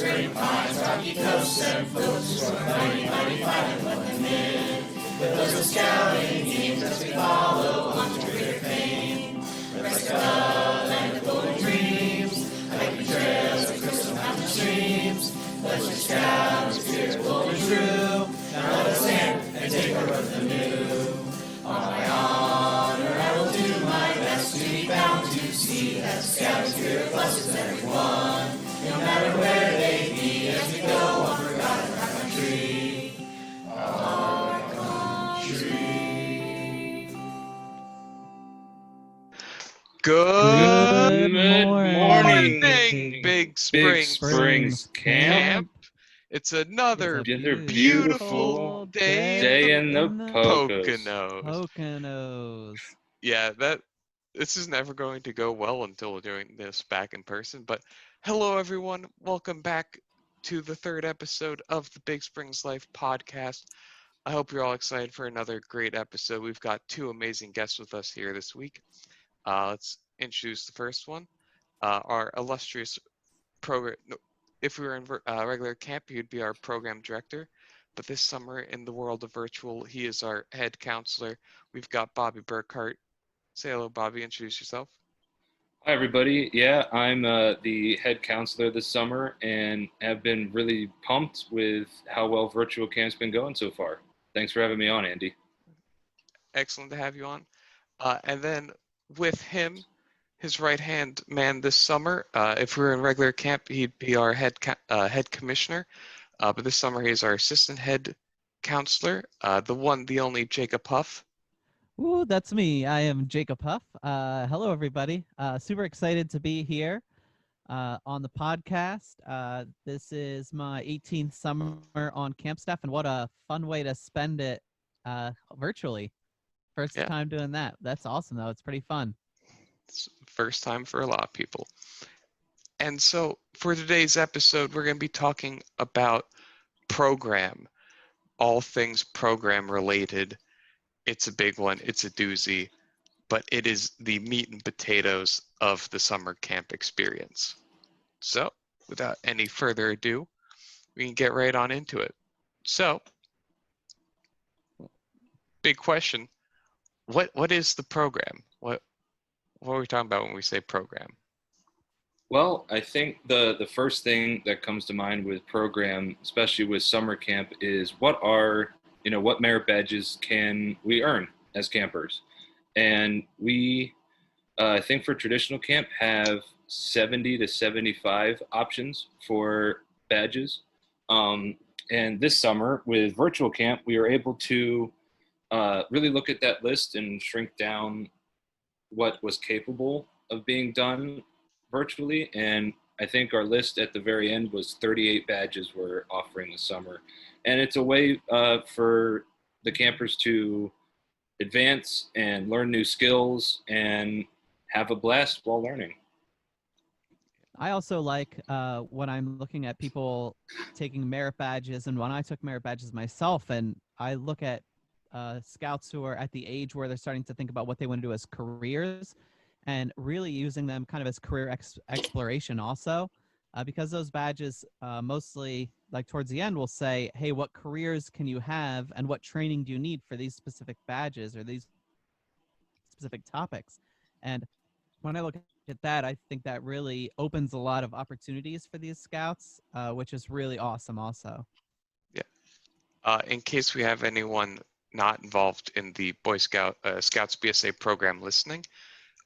spring pines, rocky coasts, and folks who are mighty, mighty fine and let them in. With those of scouting teams as we follow on to greater fame. Rest the land of golden dreams, hiking trails of crystal mountain streams. Let's just scout, spirit bold and true. Now let us stand and take our road anew. On my honor, I will do my best to be bound to see that scout spirit blesses everyone. No matter where they be, as we go on forgotten our country. Our country. Good morning, Big Springs Camp. It's another beautiful day in the Poconos. Yeah, this is never going to go well until we're doing this back in person. But hello, everyone. Welcome back to the third episode of the Big Springs Life podcast. I hope you're all excited for another great episode. We've got two amazing guests with us here this week. Let's introduce the first one, our illustrious program. If we were in regular camp, he'd be our program director. But this summer, in the world of virtual, he is our head counselor. We've got Bobby Burkhart. Say hello, Bobby. Introduce yourself. Hi, everybody. Yeah, I'm the head counselor this summer and have been really pumped with how well virtual camp's been going so far. Thanks for having me on, Andy. Excellent to have you on. And then with him, his right-hand man this summer, if we were in regular camp, he'd be our head commissioner. But this summer, he's our assistant head counselor, the one, the only Jacob Huff. Ooh, that's me. I am Jacob Huff. Hello, everybody. Super excited to be here on the podcast. This is my 18th summer on camp staff, and what a fun way to spend it virtually. First time doing that. That's awesome, though. It's pretty fun. It's first time for a lot of people. And so for today's episode, we're going to be talking about program, all things program related. It's a big one. It's a doozy, but it is the meat and potatoes of the summer camp experience. So without any further ado, we can get right on into it. So, big question. What is the program? What are we talking about when we say program? Well, I think the first thing that comes to mind with program, especially with summer camp, is what merit badges can we earn as campers? And we, I think for traditional camp, have 70 to 75 options for badges. And this summer with virtual camp, we were able to really look at that list and shrink down what was capable of being done virtually. And I think our list at the very end was 38 badges we're offering this summer. And it's a way for the campers to advance and learn new skills and have a blast while learning. I also like when I'm looking at people taking merit badges, and when I took merit badges myself, and I look at scouts who are at the age where they're starting to think about what they want to do as careers, and really using them kind of as career exploration also, because those badges mostly, like towards the end, will say, hey, what careers can you have and what training do you need for these specific badges or these specific topics? And when I look at that, I think that really opens a lot of opportunities for these scouts, which is really awesome also. Yeah. In case we have anyone not involved in the Boy Scouts BSA program listening,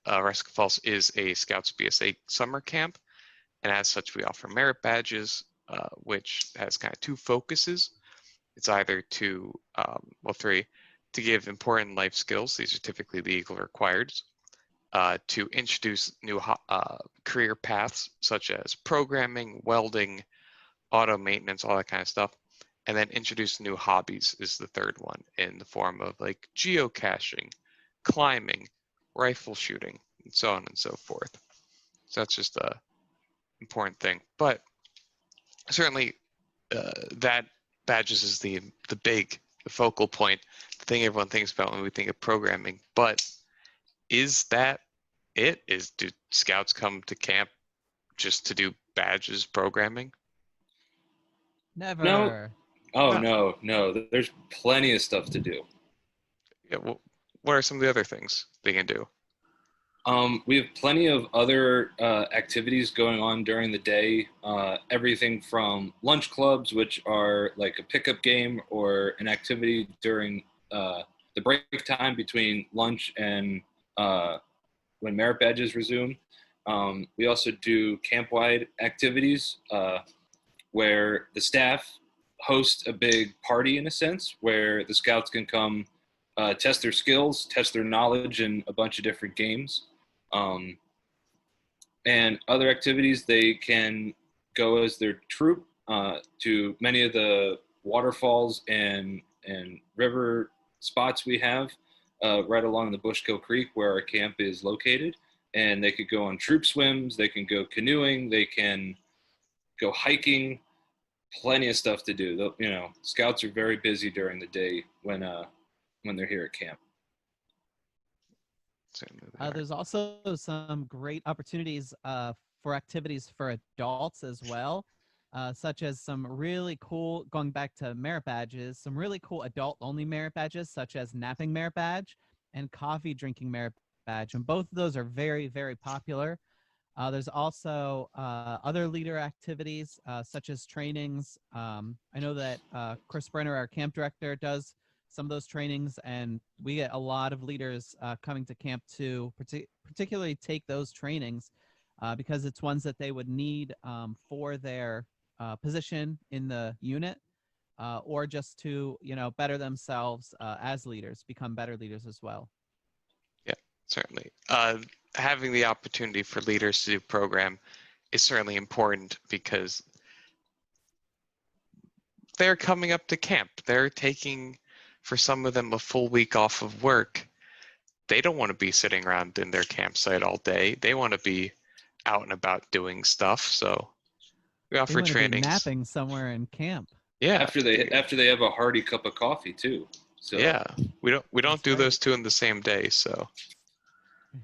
Rescue Falls is a Scouts BSA summer camp, and as such we offer merit badges, which has kind of two focuses. It's either three, to give important life skills. These are typically legal requireds, to introduce new career paths such as programming, welding, auto maintenance, all that kind of stuff. And then introduce new hobbies is the third one, in the form of like geocaching, climbing, rifle shooting, and so on and so forth. So that's just a important thing. But certainly that badges is the focal point, the thing everyone thinks about when we think of programming. But is that it? Do scouts come to camp just to do badges programming? Never. Oh No. no. There's plenty of stuff to do. Yeah, well, what are some of the other things they can do? We have plenty of other activities going on during the day. Everything from lunch clubs, which are like a pickup game or an activity during the break time between lunch and when merit badges resume. We also do camp-wide activities where the staff host a big party in a sense, where the scouts can come test their skills, test their knowledge in a bunch of different games. And other activities, they can go as their troop to many of the waterfalls and river spots we have right along the Bushkill Creek where our camp is located. And they could go on troop swims, they can go canoeing, they can go hiking, plenty of stuff to do. You know, scouts are very busy during the day when they're here at camp. Certainly they are. There's also some great opportunities for activities for adults as well, such as some really cool, going back to merit badges, some really cool adult-only merit badges, such as napping merit badge and coffee drinking merit badge. And both of those are very, very popular. There's also other leader activities, such as trainings. I know that Chris Brenner, our camp director, does some of those trainings, and we get a lot of leaders coming to camp to particularly take those trainings because it's ones that they would need for their position in the unit or just to, you know, better themselves as leaders, become better leaders as well. Yeah, certainly. Having the opportunity for leaders to do program is certainly important because they're coming up to camp. They're taking, for some of them, a full week off of work. They don't want to be sitting around in their campsite all day. They want to be out and about doing stuff. So we They offer want to be trainings. napping somewhere in camp. Yeah. After they have a hearty cup of coffee too. So Yeah. We don't That's do right. those two in the same day. So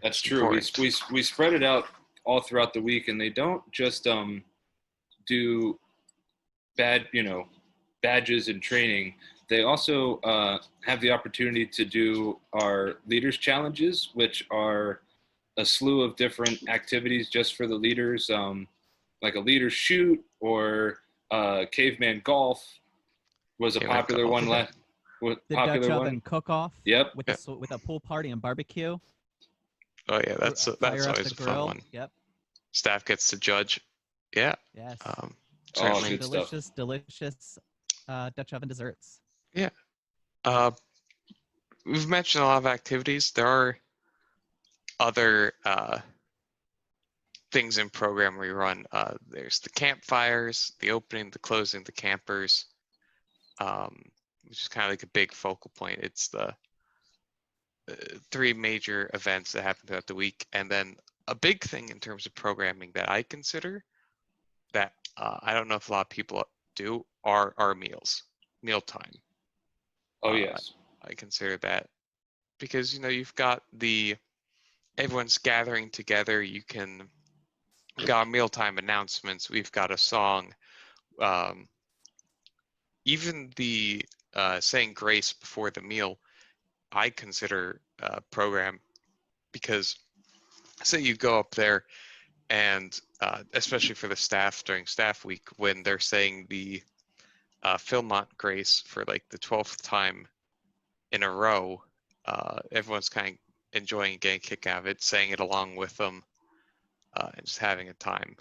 that's true. We spread it out all throughout the week, and they don't just do badges and training. They also have the opportunity to do our leaders challenges, which are a slew of different activities just for the leaders, like a leader shoot or caveman golf was a Caveman popular golf. one last. The Popular Dutch one. oven cook-off. Yep. With a pool party and barbecue. oh yeah, that's Fire up always the a fun grill. one. Yep. Staff gets to judge. Yeah. Yes. Certainly. good stuff. Delicious Dutch oven desserts. Yeah. We've mentioned a lot of activities. There are other things in program we run. There's the campfires, the opening, the closing, the campers, which is kind of like a big focal point. It's the three major events that happen throughout the week. And then a big thing in terms of programming that I consider that I don't know if a lot of people do are our mealtime. Oh yes. I consider that because, you know, you've got everyone's gathering together. We've got mealtime announcements. We've got a song. Even the saying grace before the meal, I consider program because say you go up there and especially for the staff during staff week when they're saying the Philmont grace for like the 12th time in a row, everyone's kind of enjoying getting a kick out of it, saying it along with them, and just having a time.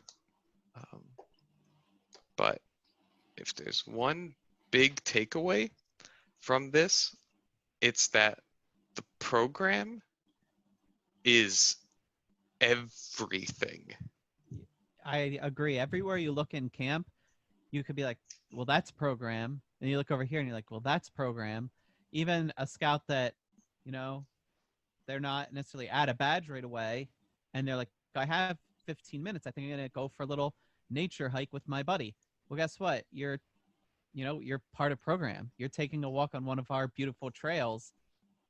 But if there's one big takeaway from this, it's that the program is everything. I agree. Everywhere you look in camp, you could be like, well, that's program. And you look over here and you're like, well, that's program. Even a scout that, you know, they're not necessarily at a badge right away. And they're like, I have 15 minutes. I think I'm going to go for a little nature hike with my buddy. Well, guess what? You're part of program. You're taking a walk on one of our beautiful trails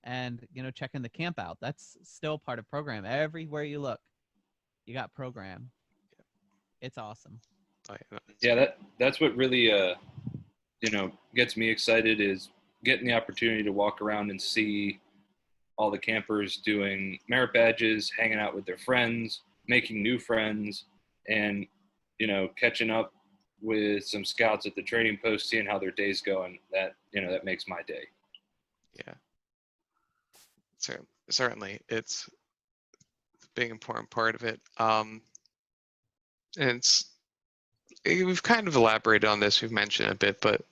and, you know, checking the camp out. That's still part of program. Everywhere you look, you got program. It's awesome. Yeah, that's what really gets me excited is getting the opportunity to walk around and see all the campers doing merit badges, hanging out with their friends, making new friends, and catching up with some scouts at the training post, seeing how their day's going. That makes my day. Yeah. Certainly, it's a big important part of it. And we've kind of elaborated on this. We've mentioned a bit, but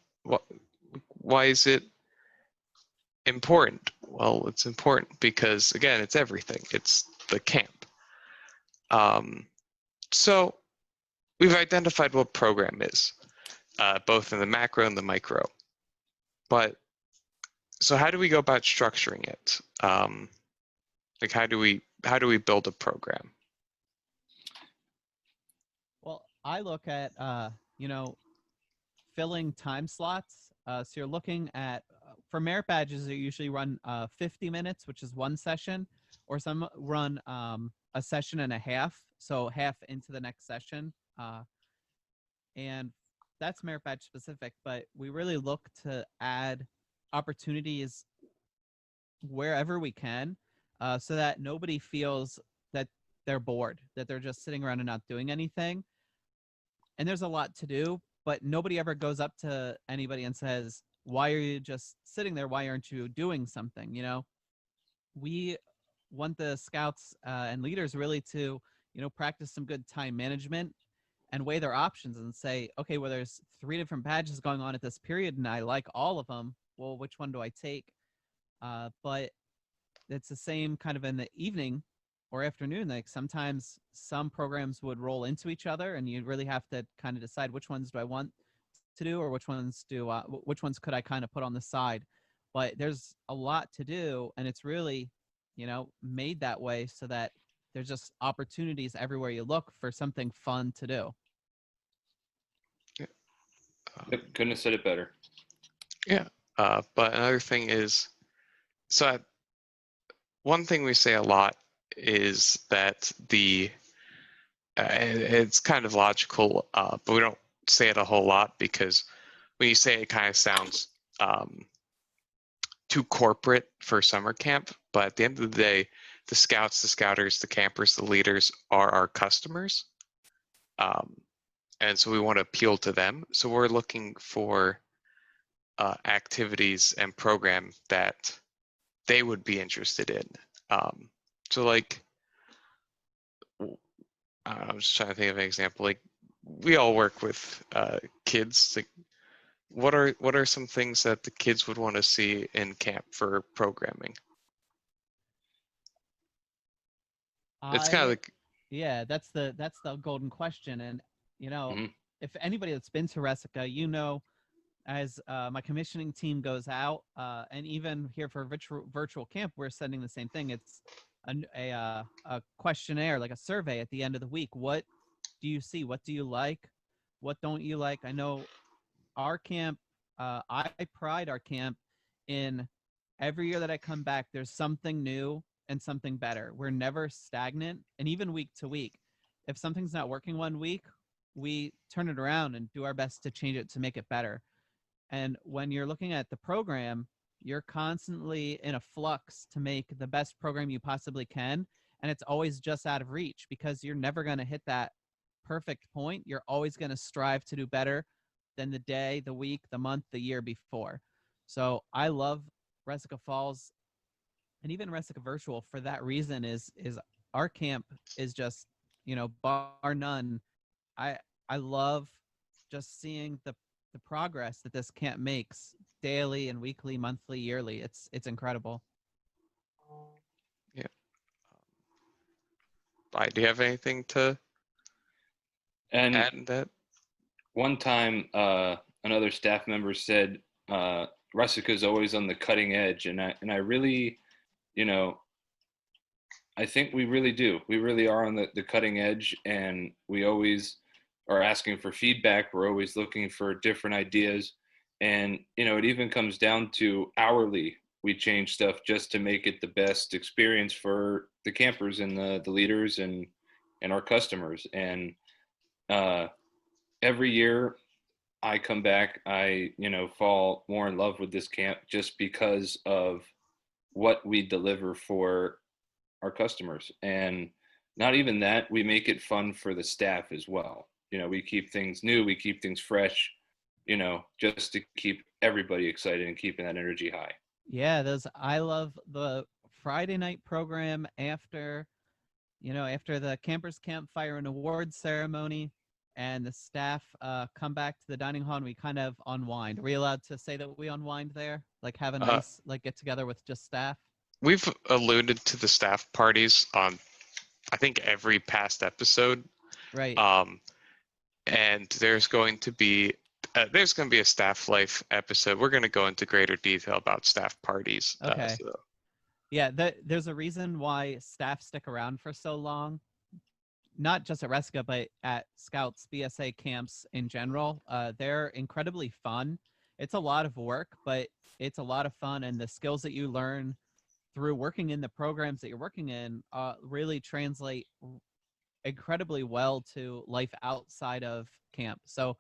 why is it important? Well, it's important because, again, it's everything. It's the camp. So we've identified what program is, both in the macro and the micro. But so how do we go about structuring it? Like how do we build a program? Well, I look at filling time slots. So you're looking at for merit badges, they usually run 50 minutes, which is one session, or some run a session and a half, so half into the next session. And that's merit badge specific, but we really look to add opportunities wherever we can, so that nobody feels that they're bored, that they're just sitting around and not doing anything. And there's a lot to do, but nobody ever goes up to anybody and says, why are you just sitting there? Why aren't you doing something? We want the scouts and leaders really to, practice some good time management and weigh their options and say, okay, well, there's 3 different badges going on at this period and I like all of them. Well, which one do I take? But it's the same kind of in the evening or afternoon. Like sometimes some programs would roll into each other and you really have to kind of decide which ones do I want to do or which ones could I kind of put on the side. But there's a lot to do, and it's really, made that way so that there's just opportunities everywhere you look for something fun to do. Yep, couldn't have said it better. Yeah. But another thing is, so one thing we say a lot is that it's kind of logical, but we don't say it a whole lot because when you say it, it kind of sounds too corporate for summer camp. But at the end of the day, the scouts, the scouters, the campers, the leaders are our customers. And so we want to appeal to them. So we're looking for activities and program that they would be interested in. So like, I'm just trying to think of an example. Like we all work with kids. Like, what are some things that the kids would want to see in camp for programming? It's kind of like, yeah, that's the golden question. And Mhm. if anybody that's been to Resica, as my commissioning team goes out, and even here for virtual camp, we're sending the same thing. It's a questionnaire, like a survey at the end of the week. What do you see? What do you like? What don't you like? I know our camp, I pride our camp in every year that I come back, there's something new and something better. We're never stagnant. And even week to week, if something's not working one week, we turn it around and do our best to change it to make it better. And when you're looking at the program, you're constantly in a flux to make the best program you possibly can. And it's always just out of reach because you're never going to hit that perfect point. You're always going to strive to do better than the day, the week, the month, the year before. So I love Resica Falls and even Resica Virtual for that reason. Is our camp is just, bar none. I love just seeing the progress that this camp makes daily and weekly, monthly, yearly. It's incredible. yeah. Do you have anything to And add in that? one time, another staff member said, Resica is always on the cutting edge, and I really, I think we really do. We really are on the cutting edge, and we always are asking for feedback. We're always looking for different ideas, and it even comes down to hourly. We change stuff just to make it the best experience for the campers and the leaders and our customers. And every year I come back, I, fall more in love with this camp just because of what we deliver for our customers. And not even that, we make it fun for the staff as well. We keep things new, we keep things fresh, just to keep everybody excited and keeping that energy high. Yeah, I love the Friday night program after the campers campfire and awards ceremony, and the staff come back to the dining hall and we kind of unwind. Are we allowed to say that we unwind there? Like have a Uh, nice get together with just staff? we've alluded to the staff parties on, I think, every past episode. Right. And there's going to be a staff life episode. We're going to go into greater detail about staff parties. Okay. Yeah, there's a reason why staff stick around for so long, not just at Resca, but at Scouts BSA camps in general. They're incredibly fun. It's a lot of work, but it's a lot of fun, and the skills that you learn through working in the programs that you're working in really translate incredibly well to life outside of camp. So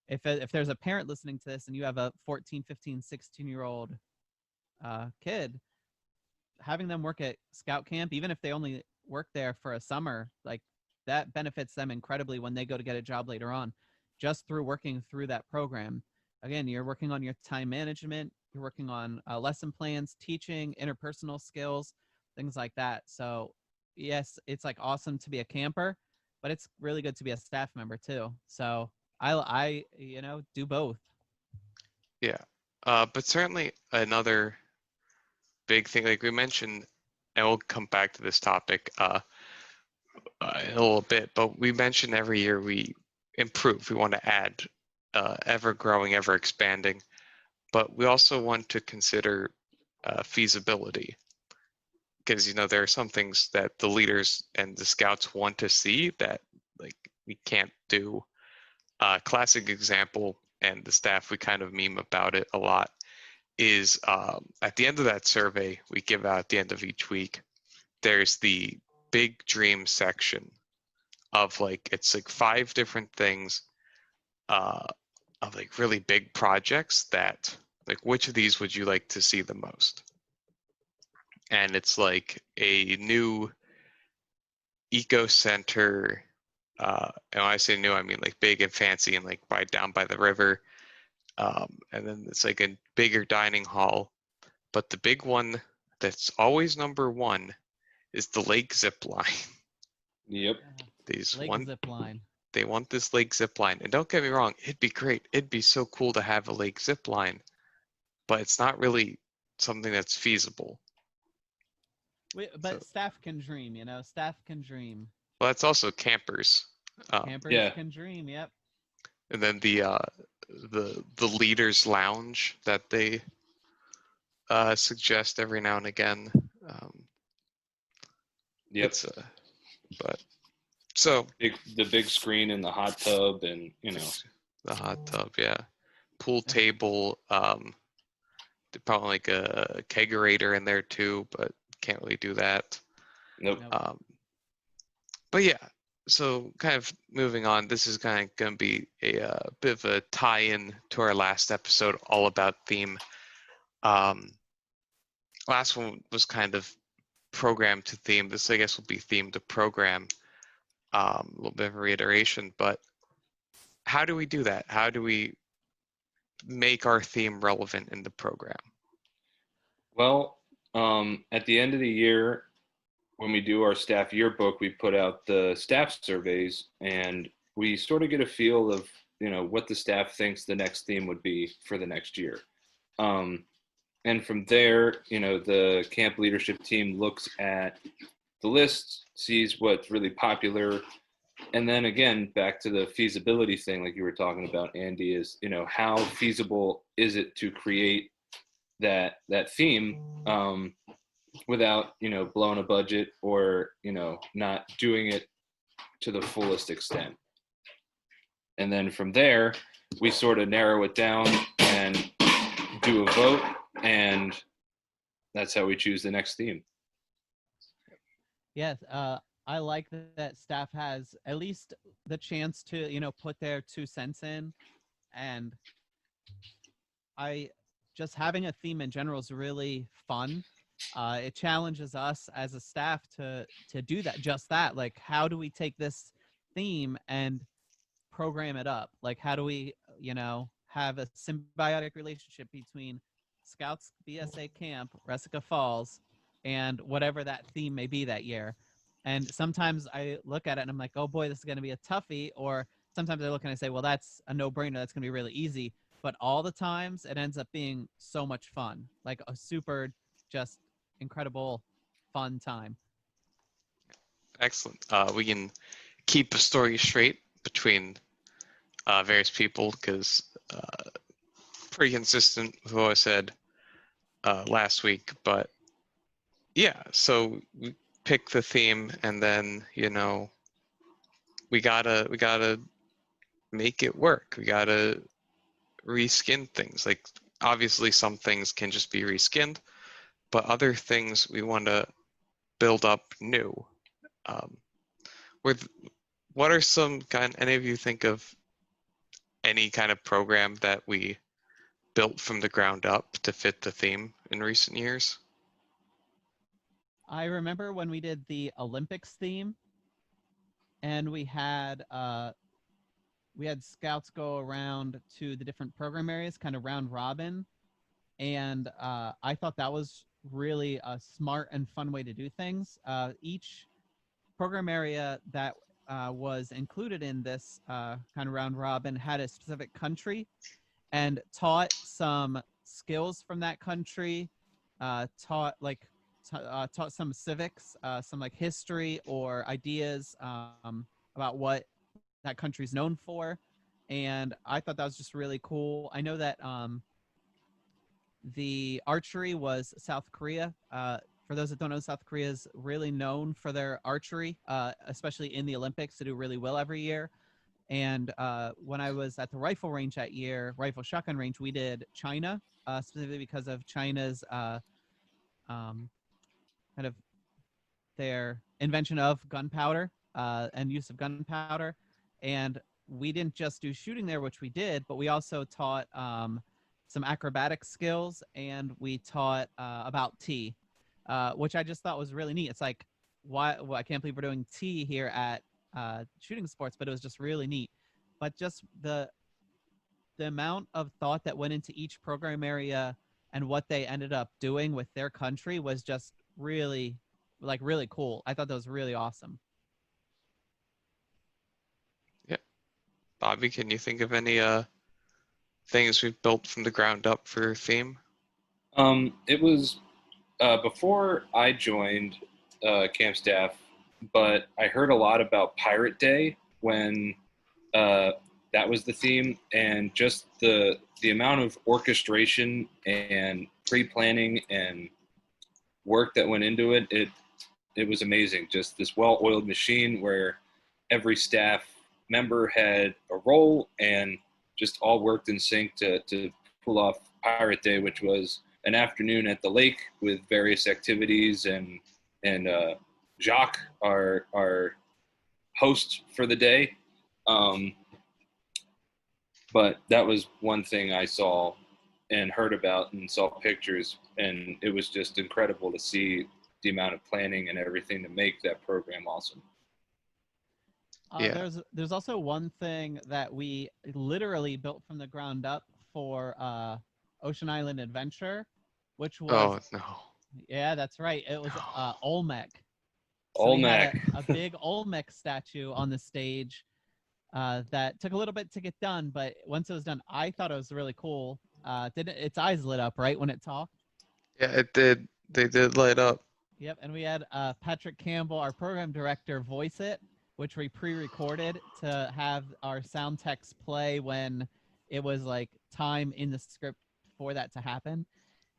if there's a parent listening to this and you have a 14, 15, 16-year-old kid, having them work at scout camp, even if they only work there for a summer, like that benefits them incredibly when they go to get a job later on, just through working through that program. Again, you're working on your time management, you're working on lesson plans, teaching, interpersonal skills, things like that. So yes, it's like awesome to be a camper, but it's really good to be a staff member too. So I do both. Yeah. But certainly another big thing, like we mentioned, and we'll come back to this topic in a little bit, but we mentioned every year we improve. We want to add, ever growing, ever expanding, but we also want to consider feasibility, because there are some things that the leaders and the scouts want to see that like we can't do. Classic example, and the staff, we kind of meme about it a lot, is at the end of that survey we give out at the end of each week, there's the big dream section of it's like 5 different things of like really big projects that like which of these would you like to see the most. And it's like a new eco center, and when I say new I mean like big and fancy and like down by the river, and then it's like a bigger dining hall. But the big one that's always number 1 is the lake zip line. Yep. Zip line. They want this lake zip line. And don't get me wrong, it'd be great. It'd be so cool to have a lake zip line, but it's not really something that's feasible. But staff can dream, staff can dream. Well, that's also campers. Campers can dream, yep. And then the leaders lounge that they suggest every now and again. Yep. So the big screen in the hot tub, and the hot tub, yeah, pool table. Probably like a kegerator in there too, but can't really do that. Nope. But yeah, so kind of moving on. This is kind of going to be a bit of a tie-in to our last episode, all about theme. Last one was kind of program to theme. This, I guess, will be theme to program. A little bit of a reiteration, but how do we do that? How do we make our theme relevant in the program? Well, at the end of the year, when we do our staff yearbook, we put out the staff surveys, and we sort of get a feel of what the staff thinks the next theme would be for the next year. And from there, the camp leadership team looks at the list, sees what's really popular, and then again, back to the feasibility thing, like you were talking about, Andy, is how feasible is it to create that theme without blowing a budget or not doing it to the fullest extent. And then from there, we sort of narrow it down and do a vote, and that's how we choose the next theme. Yes, I like that staff has at least the chance to put their 2 cents in and I just having a theme in general is really fun. It challenges us as a staff to do that, just that. Like, how do we take this theme and program it up? Like, how do we, have a symbiotic relationship between Scouts BSA Camp, Resica Falls, and whatever that theme may be that year? And sometimes I look at it and I'm like, oh boy, this is going to be a toughie. Or sometimes I look and I say, well, that's a no-brainer. That's going to be really easy. But all the times it ends up being so much fun, like a super, just incredible, fun time. Excellent. We can keep a story straight between various people because pretty consistent with what I said last week. But yeah, so we pick the theme, and then we gotta make it work. We gotta reskin things. Like obviously, some things can just be reskinned, but other things we want to build up new. With what are some kind? Any of you think of any kind of program that we built from the ground up to fit the theme in recent years? I remember when we did the Olympics theme, and we had scouts go around to the different program areas, kind of round robin, and I thought that was really a smart and fun way to do things. Each program area that was included in this kind of round robin had a specific country and taught some skills from that country, taught some civics, some like history or ideas about what that country's known for. And I thought that was just really cool. I know that the archery was South Korea. For those that don't know, South Korea is really known for their archery, especially in the Olympics. They do really well every year. And when I was at the rifle range that year, rifle shotgun range, we did China, specifically because of China's kind of their invention of gunpowder and use of gunpowder. And we didn't just do shooting there, which we did, but we also taught some acrobatic skills, and we taught about tea, which I just thought was really neat. It's like, why? Well, I can't believe we're doing tea here at shooting sports, but it was just really neat. But just the amount of thought that went into each program area and what they ended up doing with their country was just really cool. I thought that was really awesome. Yeah. Bobby, can you think of any things we've built from the ground up for your theme? It was before I joined camp staff, but I heard a lot about Pirate Day when that was the theme, and just the amount of orchestration and pre-planning and work that went into it. It was amazing. Just this well-oiled machine where every staff member had a role and just all worked in sync to pull off Pirate Day, which was an afternoon at the lake with various activities, and Jacques, our host for the day. But that was one thing I saw and heard about and saw pictures, and it was just incredible to see the amount of planning and everything to make that program awesome. Yeah. There's also one thing that we literally built from the ground up for Ocean Island Adventure, which was Oh no. yeah, that's right. It was Olmec. So Olmec. we had a big Olmec statue on the stage that took a little bit to get done, but once it was done, I thought it was really cool. Didn't its eyes lit up right when it talked? Yeah, it did. They did light up. Yep, and we had Patrick Campbell, our program director, voice it, which we pre-recorded to have our sound techs play when it was like time in the script for that to happen.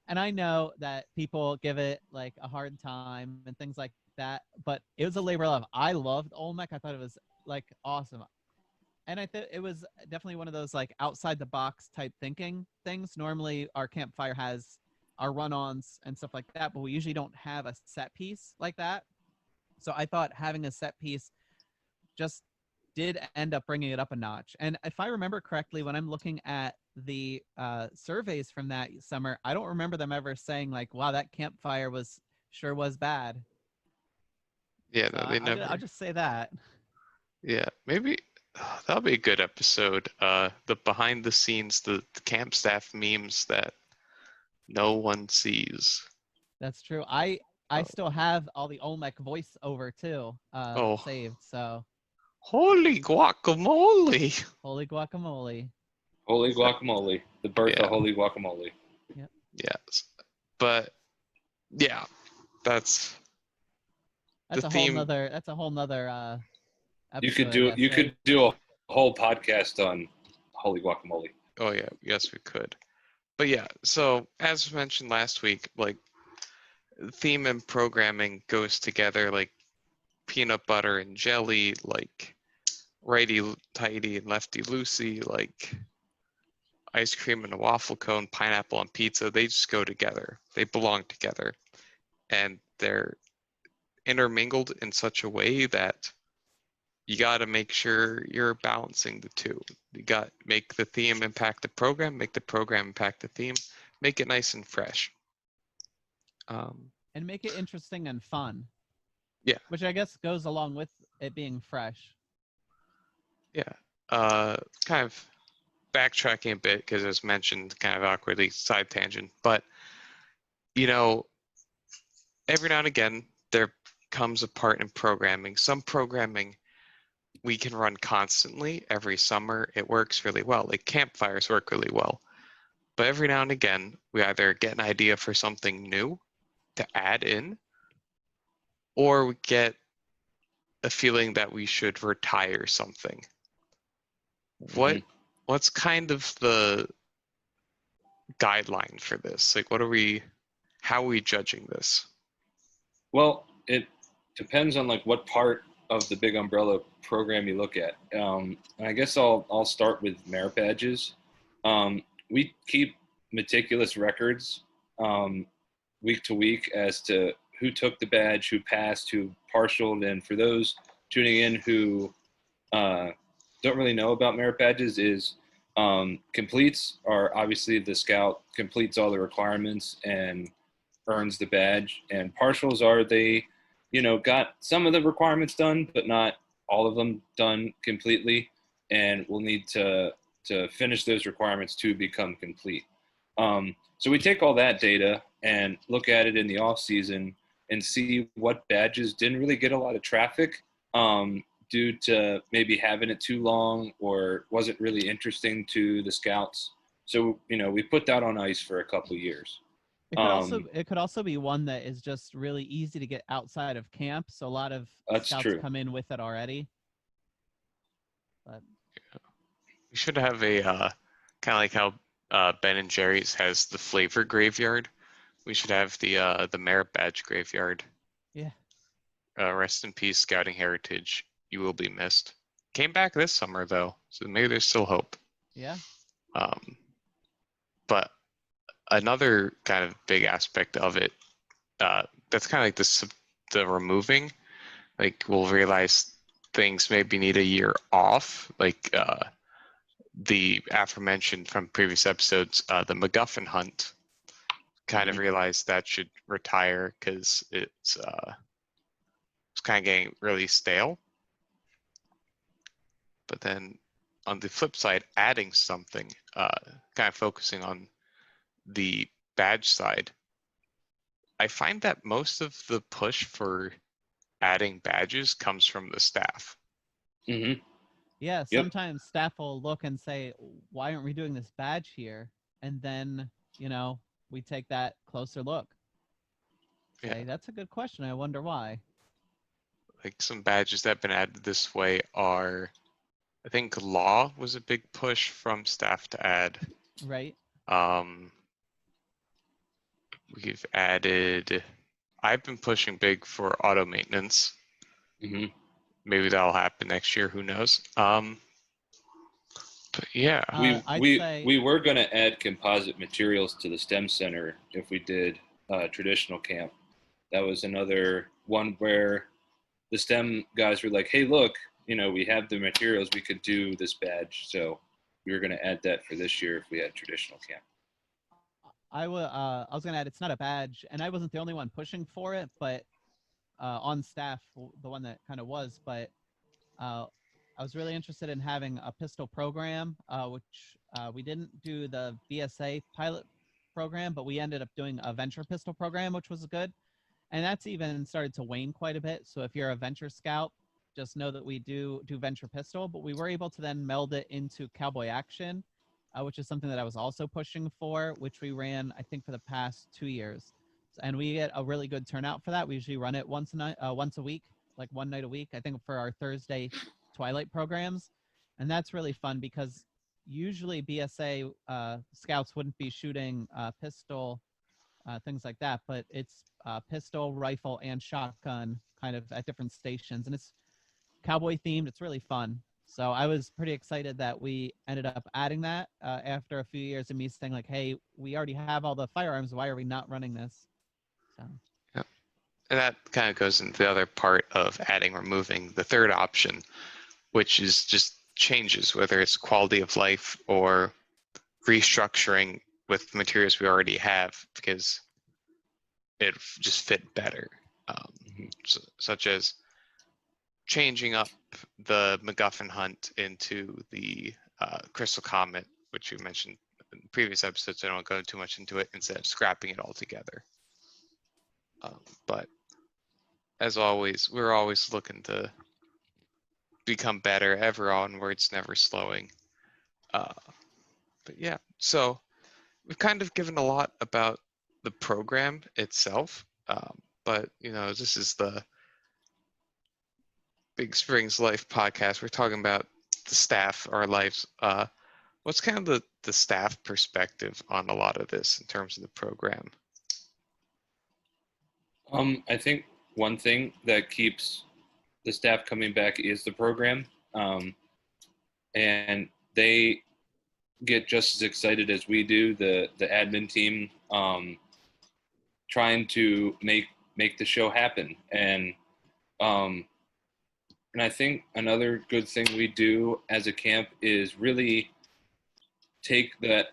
And I know that people give it like a hard time and things like that, but it was a labor of love. I loved Olmec. I thought it was like awesome. And I think it was definitely one of those like outside the box type thinking things. Normally our campfire has our run-ons and stuff like that, but we usually don't have a set piece like that. So I thought having a set piece just did end up bringing it up a notch. And if I remember correctly, when I'm looking at the surveys from that summer, I don't remember them ever saying like, "Wow, that campfire was bad." Yeah, So no, they I'll never. just say that. Yeah, maybe that'll be a good episode. The behind the scenes, the camp staff memes that no one sees. That's true. I Oh, still have all the Olmec voiceover too oh, saved. So holy guacamole! holy guacamole. Holy guacamole. The birth Yeah, of holy guacamole. yes, but yeah, that's the That's a whole theme. nother. That's a whole nother You episode, could I do guess. you Right? could do a whole podcast on holy guacamole. Oh yeah, yes we could. But yeah, so as mentioned last week, like theme and programming goes together like peanut butter and jelly, like righty tighty and lefty loosey, like ice cream and a waffle cone, pineapple on pizza. They just go together. They belong together. And they're intermingled in such a way that you got to make sure you're balancing the two. You got make the theme impact the program, make the program impact the theme, make it nice and fresh. And make it interesting and fun. Yeah. Which I guess goes along with it being fresh. Yeah. Kind of backtracking a bit because as mentioned, kind of awkwardly side tangent, but you know, every now and again there comes a part in programming. Some programming we can run constantly every summer. It works really well. Like campfires work really well. But every now and again, we either get an idea for something new to add in, or we get a feeling that we should retire something. What's kind of the guideline for this? Like, how are we judging this? Well, it depends on like what part of the big umbrella program you look at. And I guess I'll start with merit badges. We keep meticulous records week to week as to who took the badge, who passed, who partialed, and for those tuning in who don't really know about merit badges, is completes are obviously the scout completes all the requirements and earns the badge, and partials are they, got some of the requirements done, but not all of them done completely, and will need to finish those requirements to become complete. So we take all that data and look at it in the off season and see what badges didn't really get a lot of traffic due to maybe having it too long or wasn't really interesting to the scouts. So, we put that on ice for a couple of years. It could also be one that is just really easy to get outside of camp. So a lot of That's scouts true. come in with it already. But We should have a kind of like how Ben and Jerry's has the flavor graveyard. We should have the merit badge graveyard. yeah. Rest in peace, Scouting Heritage. You will be missed. Came back this summer though, so maybe there's still hope. Yeah. But another kind of big aspect of it, that's kind of like the removing. Like we'll realize things maybe need a year off. Like the aforementioned from previous episodes, the MacGuffin hunt. Kind of realized that should retire because it's kind of getting really stale. But then on the flip side, adding something, kind of focusing on the badge side, I find that most of the push for adding badges comes from the staff. Mm-hmm. Yeah, sometimes staff will look and say, why aren't we doing this badge here? And then, we take that closer look. Say, Yeah. that's a good question. I wonder why. Like some badges that have been added this way are, I think law was a big push from staff to add. Right. We've added, I've been pushing big for auto maintenance. Mm-hmm. Maybe that'll happen next year, who knows? But yeah. We were going to add composite materials to the STEM Center if we did traditional camp. That was another one where the STEM guys were like, hey, look, we have the materials, we could do this badge. So we were going to add that for this year if we had traditional camp. I was gonna add, it's not a badge, and I wasn't the only one pushing for it, but on staff, the one that kind of was, but I was really interested in having a pistol program, which we didn't do the BSA pilot program, but we ended up doing a venture pistol program, which was good. And that's even started to wane quite a bit. So if you're a venture scout, just know that we do venture pistol, but we were able to then meld it into cowboy action, which is something that I was also pushing for, which we ran, I think, for the past 2 years. And we get a really good turnout for that. We usually run it once a week, like one night a week, I think, for our Thursday Twilight programs. And that's really fun because usually BSA scouts wouldn't be shooting pistol, things like that, but it's pistol, rifle, and shotgun kind of at different stations. And it's cowboy themed. It's really fun. So I was pretty excited that we ended up adding that after a few years of me saying, like, hey, we already have all the firearms. Why are we not running this? So. Yep. And that kind of goes into the other part of adding or removing the third option, which is just changes, whether it's quality of life or restructuring with materials we already have because it just fit better, such as changing up the MacGuffin hunt into the Crystal Comet, which we mentioned in previous episodes. So I don't go too much into it instead of scrapping it all together. But as always, we're always looking to become better, ever onwards, never slowing. But yeah, so we've kind of given a lot about the program itself, but this is the Big Springs Life podcast. We're talking about the staff, our lives. What's kind of the staff perspective on a lot of this in terms of the program? I think one thing that keeps the staff coming back is the program, and they get just as excited as we do, the admin team, trying to make the show happen. And I think another good thing we do as a camp is really take that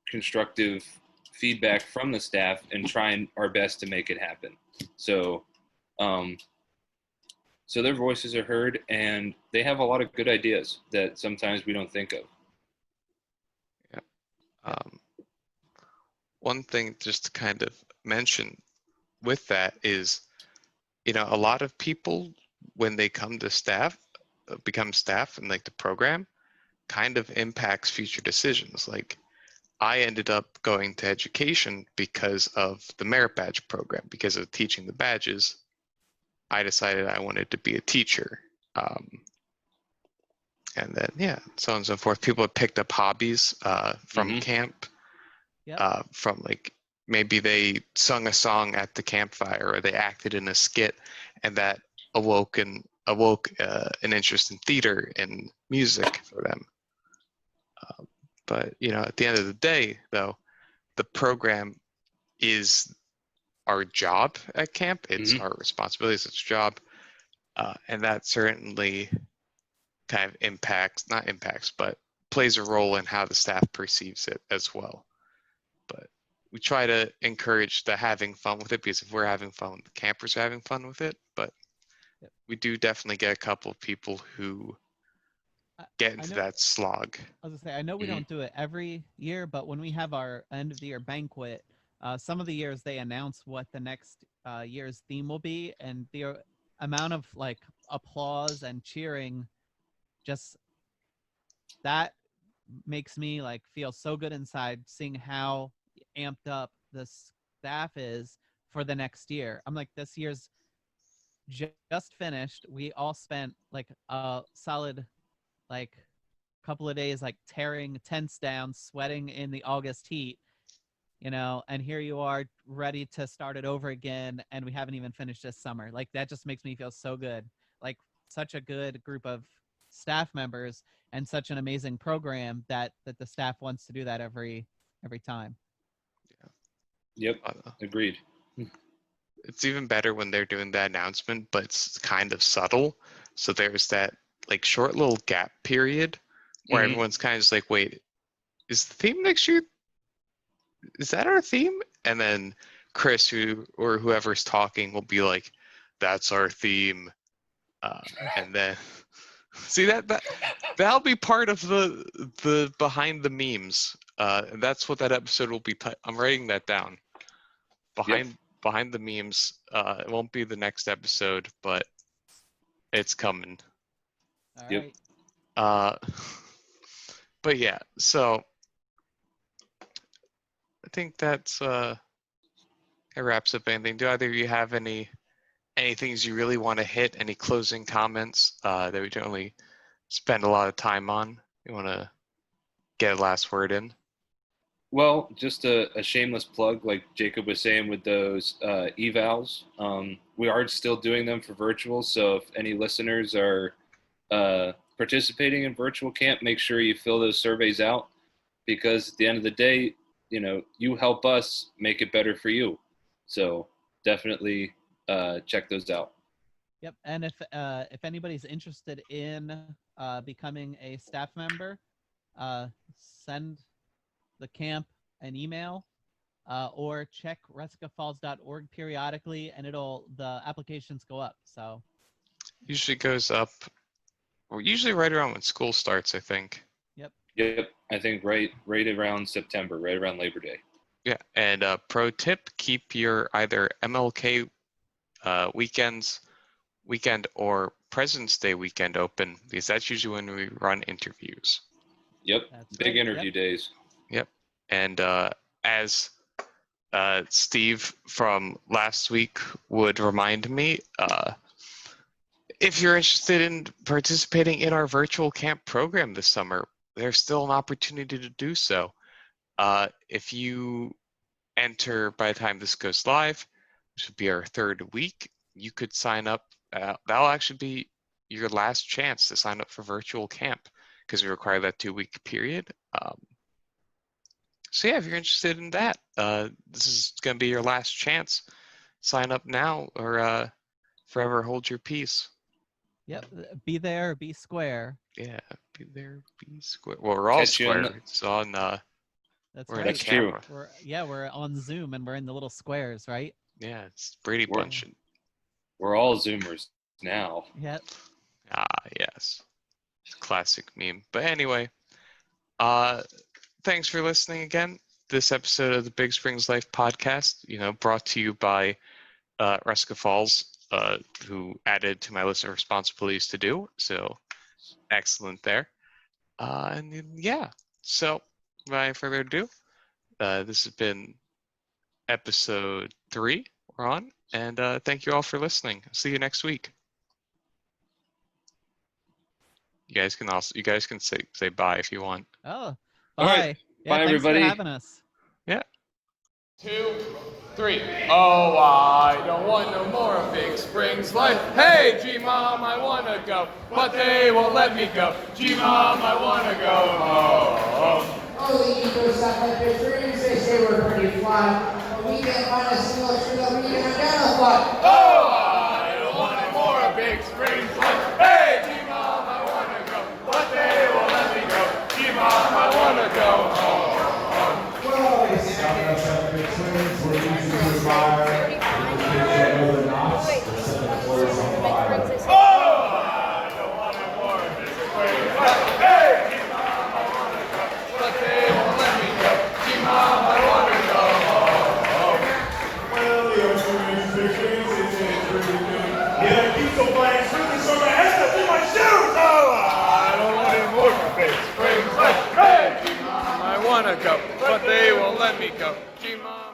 constructive feedback from the staff and try our best to make it happen. So their voices are heard, and they have a lot of good ideas that sometimes we don't think of. Yeah. One thing just to kind of mention with that is, a lot of people, when they come to staff, become staff and like the program, kind of impacts future decisions. Like I ended up going to education because of the merit badge program. Because of teaching the badges, I decided I wanted to be a teacher. And then, so on and so forth. People have picked up hobbies from camp, from like maybe they sung a song at the campfire or they acted in a skit, and that awoke an interest in theater and music for them. But at the end of the day, though, the program is our job at camp. It's our responsibility. It's its job, and that certainly kind of but plays a role in how the staff perceives it as well. But we try to encourage the having fun with it, because if we're having fun, the campers are having fun with it. But we do definitely get a couple of people who get into that slog. I was gonna say, I know we don't do it every year, but when we have our end of the year banquet, some of the years they announce what the next year's theme will be, and the amount of like applause and cheering, just that makes me like feel so good inside, seeing how amped up the staff is for the next year. I'm like, this year's just finished. We all spent like a solid like couple of days like tearing tents down, sweating in the August heat, and here you are ready to start it over again, and we haven't even finished this summer. Like that just makes me feel so good. Like such a good group of staff members and such an amazing program that the staff wants to do that every time. Yep, agreed. It's even better when they're doing that announcement, but it's kind of subtle. So there's that like short little gap period where everyone's kind of just like, wait, is the theme next year? Is that our theme? And then Chris or whoever's talking will be like, that's our theme. And then see that'll be part of the behind the memes. That's what that episode will be. I'm writing that down. Behind the memes. It won't be the next episode, but it's coming. All Yep. right. But yeah, so I think that's it wraps up anything. Do either of you have any things you really want to hit? Any closing comments that we generally spend a lot of time on? You want to get a last word in? Well, just a shameless plug, like Jacob was saying with those evals. We are still doing them for virtual, so if any listeners are participating in virtual camp, make sure you fill those surveys out, because at the end of the day, you help us make it better for you. So definitely check those out. Yep. And if anybody's interested in becoming a staff member, send the camp an email or check rescafalls.org periodically, and the applications go up. So Usually goes up, or usually right around when school starts, I think. Yep. I think right around September, right around Labor Day. Yeah, and pro tip: keep your either MLK weekend or President's Day weekend open, because that's usually when we run interviews. Yep. That's Big right. interview Yep. days. Yep. And as Steve from last week would remind me, if you're interested in participating in our virtual camp program this summer, there's still an opportunity to do so. If you enter by the time this goes live, which would be our third week, you could sign up. That'll actually be your last chance to sign up for virtual camp, because we require that 2-week period. So yeah, if you're interested in that, this is going to be your last chance. Sign up now, or forever hold your peace. Yep. Be there, be square. Yeah, be there, be square. Well, we're all Catch you on square. It's on. That's We're right. in a That's true. camera. We're on Zoom and we're in the little squares, right? Yeah, it's Brady We're- Bunch. We're all Zoomers now. Yep. Yes, classic meme. But anyway, thanks for listening again. This episode of the Big Springs Life podcast, brought to you by Resca Falls, who added to my list of responsibilities to do. So excellent there. And then, yeah, so without further ado, this has been episode 3 we're on, and thank you all for listening. See you next week. You guys can say bye if you want. Oh, All bye. right. Yeah, Bye, thanks everybody. for having us. 2, 3. Oh, I don't want no more of Big Springs Life. Hey, G-Mom, I want to go, but they won't let me go. G-Mom, I want to go home. Oh, the egos up at Big Springs, they say we're pretty fly, but we can't find a single tree that we can identify. Oh, I don't want no more of Big Springs Life. Hey, G-Mom, I want to go, but they won't let me go. G-Mom, I want to go home. Well, it's Big Springs, we're easy to admire. The kids that know the knots, they're setting the floors on fire. Oh, I don't want no more of Big Springs Life. Hey, G-Mom, I want to go, but they won't let me go. G-Mom, I want to go home. Well, the ocean is Big Springs, it's really good. Yeah, keep the flags really so my head up in my shoes! Oh, I don't want any more of Big Springs Life. Hey, G-Mom, I want to go, but they won't let me go. G-Mom.